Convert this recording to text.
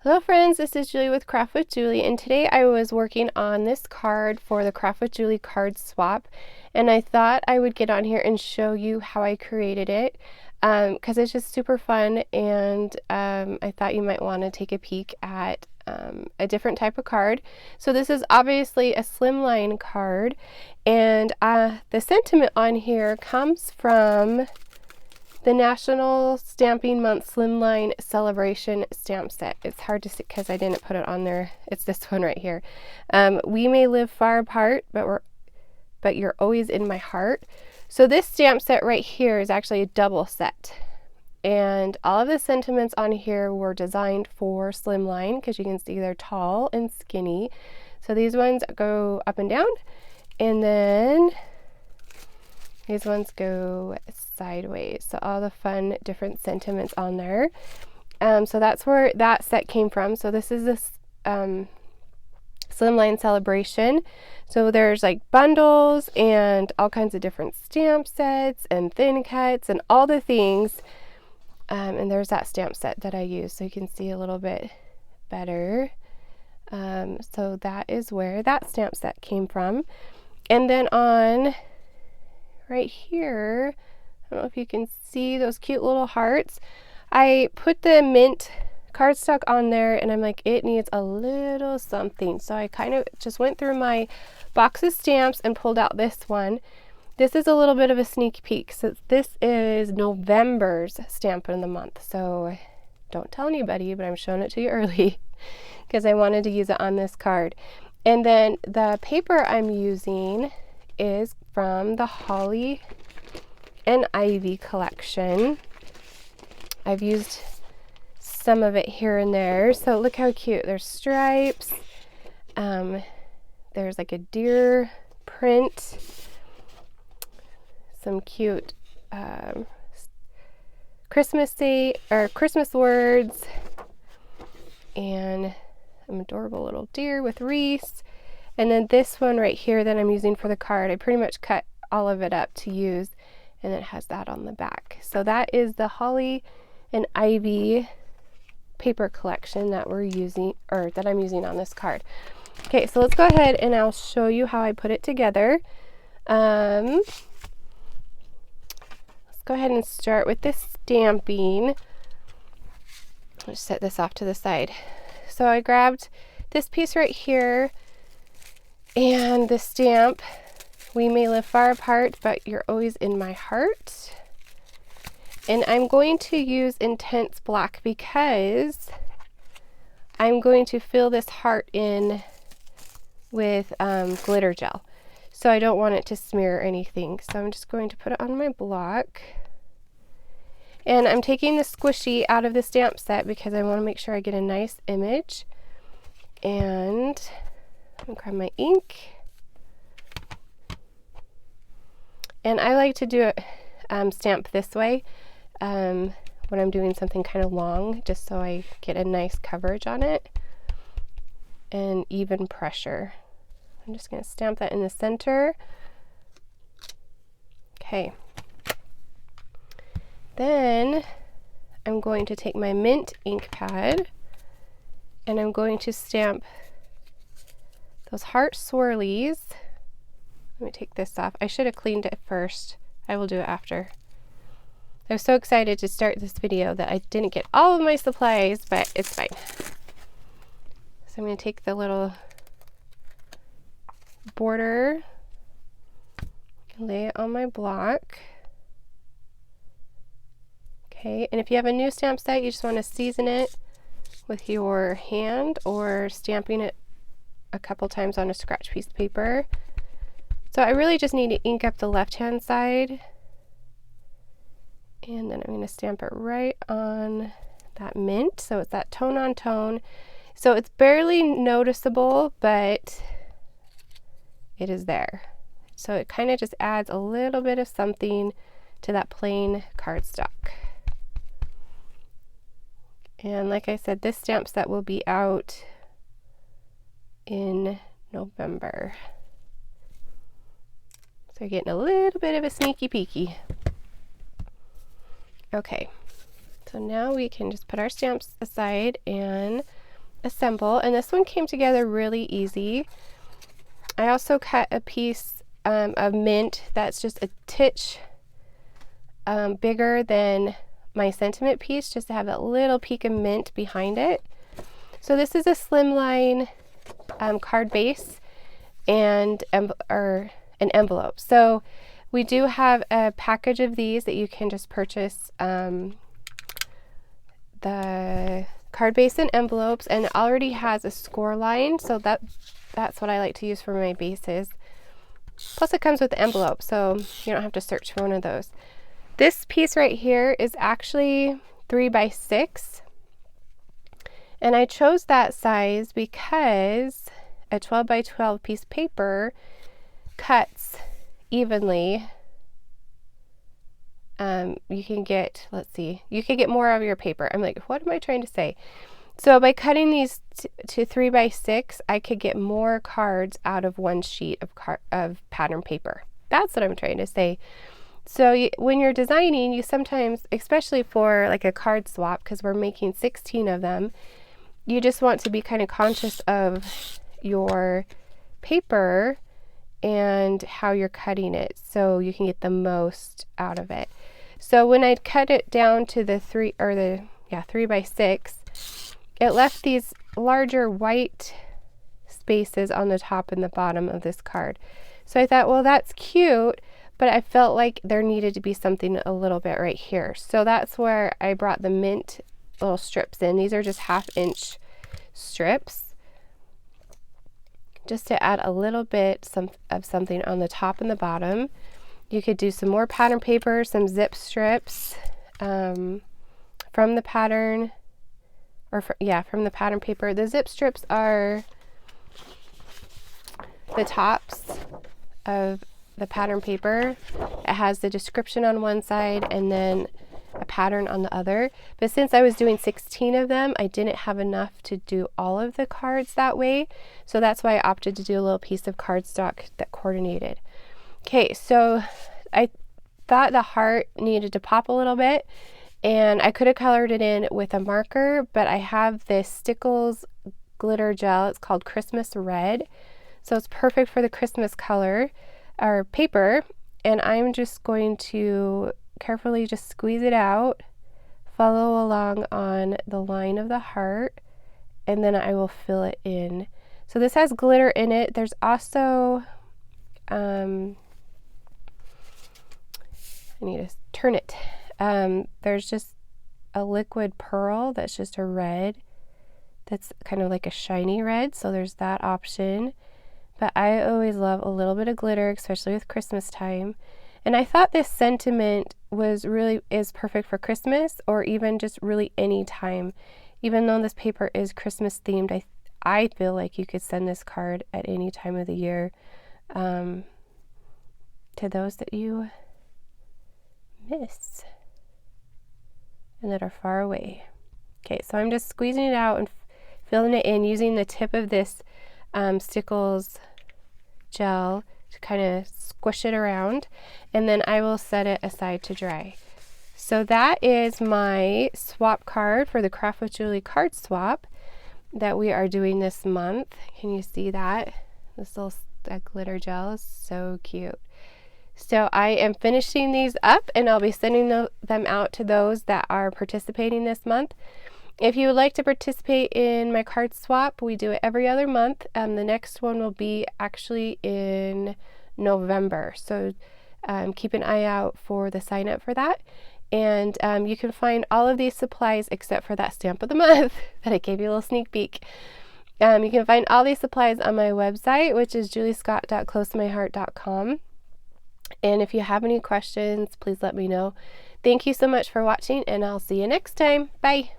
Hello friends, this is Julie with Craft with Julie, and today I was working on this card for the Craft with Julie card swap, and I thought I would get on here and show you how I created it because it's just super fun, and I thought you might want to take a peek at a different type of card. So this is obviously a slimline card, and the sentiment on here comes from the National Stamping Month Slimline Celebration stamp set. It's hard to see because I didn't put it on there. It's this one right here. We may live far apart, but you're always in my heart. So this stamp set right here is actually a double set. And all of the sentiments on here were designed for slimline because you can see they're tall and skinny. So these ones go up and down, and then these ones go sideways. So all the fun different sentiments on there. So that's where that set came from. So this is this Slimline Celebration. So there's like bundles and all kinds of different stamp sets and thin cuts and all the things. And there's that stamp set that I use so you can see a little bit better. So that is where that stamp set came from. And then on right here, I don't know if you can see those cute little hearts. I put the mint cardstock on there and I'm like, it needs a little something. So I kind of just went through my box of stamps and pulled out this one. This is a little bit of a sneak peek. So this is November's stamp of the month. So don't tell anybody, but I'm showing it to you early because I wanted to use it on this card. And then the paper I'm using is from the Holly and Ivy collection. I've used some of it here and there. So look how cute. There's stripes. There's like a deer print. Some cute Christmas words. And an adorable little deer with wreaths. And then this one right here that I'm using for the card, I pretty much cut all of it up to use, and it has that on the back. So that is the Holly and Ivy paper collection that we're using, or that I'm using on this card. Okay, so let's go ahead and I'll show you how I put it together. Let's go ahead and start with this stamping. Let's set this off to the side. So I grabbed this piece right here and the stamp, "We may live far apart, but you're always in my heart." And I'm going to use Intense Black because I'm going to fill this heart in with glitter gel. So I don't want it to smear or anything. So I'm just going to put it on my block. And I'm taking the squishy out of the stamp set because I want to make sure I get a nice image. And I'm going to grab my ink. And I like to do it stamp this way when I'm doing something kind of long, just so I get a nice coverage on it and even pressure. I'm just going to stamp that in the center. Okay. Then I'm going to take my mint ink pad and I'm going to stamp those heart swirlies. Let me take this off. I should have cleaned it first. I will do it after. I was so excited to start this video that I didn't get all of my supplies, but it's fine. So I'm going to take the little border and lay it on my block. Okay, and if you have a new stamp set, you just want to season it with your hand or stamping it a couple times on a scratch piece of paper. So I really just need to ink up the left-hand side. And then I'm going to stamp it right on that mint. So it's that tone on tone. So it's barely noticeable, but it is there. So it kind of just adds a little bit of something to that plain cardstock. And like I said, this stamp set will be out in November. So you're getting a little bit of a sneaky peeky. Okay, so now we can just put our stamps aside and assemble, and this one came together really easy. I also cut a piece of mint that's just a titch bigger than my sentiment piece, just to have that little peak of mint behind it. So this is a slimline card base and an envelope. So we do have a package of these that you can just purchase, the card base and envelopes, and it already has a score line, so that's what I like to use for my bases. Plus it comes with the envelope, so you don't have to search for one of those. This piece right here is actually 3 by 6, and I chose that size because a 12 by 12 piece of paper cuts evenly. You can get, let's see, you can get more out of your paper. I'm like, what am I trying to say? So by cutting these to 3 by 6, I could get more cards out of one sheet of pattern paper. That's what I'm trying to say. So when you're designing, you sometimes, especially for like a card swap, because we're making 16 of them, you just want to be kind of conscious of your paper and how you're cutting it so you can get the most out of it. So when I cut it down to the 3 by 6, it left these larger white spaces on the top and the bottom of this card. So I thought, well, that's cute, but I felt like there needed to be something a little bit right here. So that's where I brought the mint little strips in. These are just 1/2 inch strips, just to add a little bit of something on the top and the bottom. You could do some more pattern paper, some zip strips from the pattern, from the pattern paper. The zip strips are the tops of the pattern paper. It has the description on one side and then a pattern on the other. But since I was doing 16 of them, I didn't have enough to do all of the cards that way. So that's why I opted to do a little piece of cardstock that coordinated. Okay, so I thought the heart needed to pop a little bit, and I could have colored it in with a marker, but I have this Stickles glitter gel. It's called Christmas Red. So it's perfect for the Christmas color or paper, and I'm just going to carefully just squeeze it out, follow along on the line of the heart, and then I will fill it in. So this has glitter in it. There's also I need to turn it. There's just a liquid pearl that's just a red, that's kind of like a shiny red, so there's that option. But I always love a little bit of glitter, especially with Christmas time. And I thought this sentiment is perfect for Christmas, or even just really any time. Even though this paper is Christmas themed, I feel like you could send this card at any time of the year to those that you miss and that are far away. Okay, so I'm just squeezing it out and filling it in using the tip of this Stickles gel to kind of squish it around, and then I will set it aside to dry. So that is my swap card for the Craft with Julie card swap that we are doing this month. Can you see that? This little glitter gel is so cute. So I am finishing these up, and I'll be sending them out to those that are participating this month. If you would like to participate in my card swap, we do it every other month. The next one will be actually in November. So keep an eye out for the sign up for that. And you can find all of these supplies except for that stamp of the month that I gave you a little sneak peek. You can find all these supplies on my website, which is juliescott.closetomyheart.com. And if you have any questions, please let me know. Thank you so much for watching, and I'll see you next time. Bye.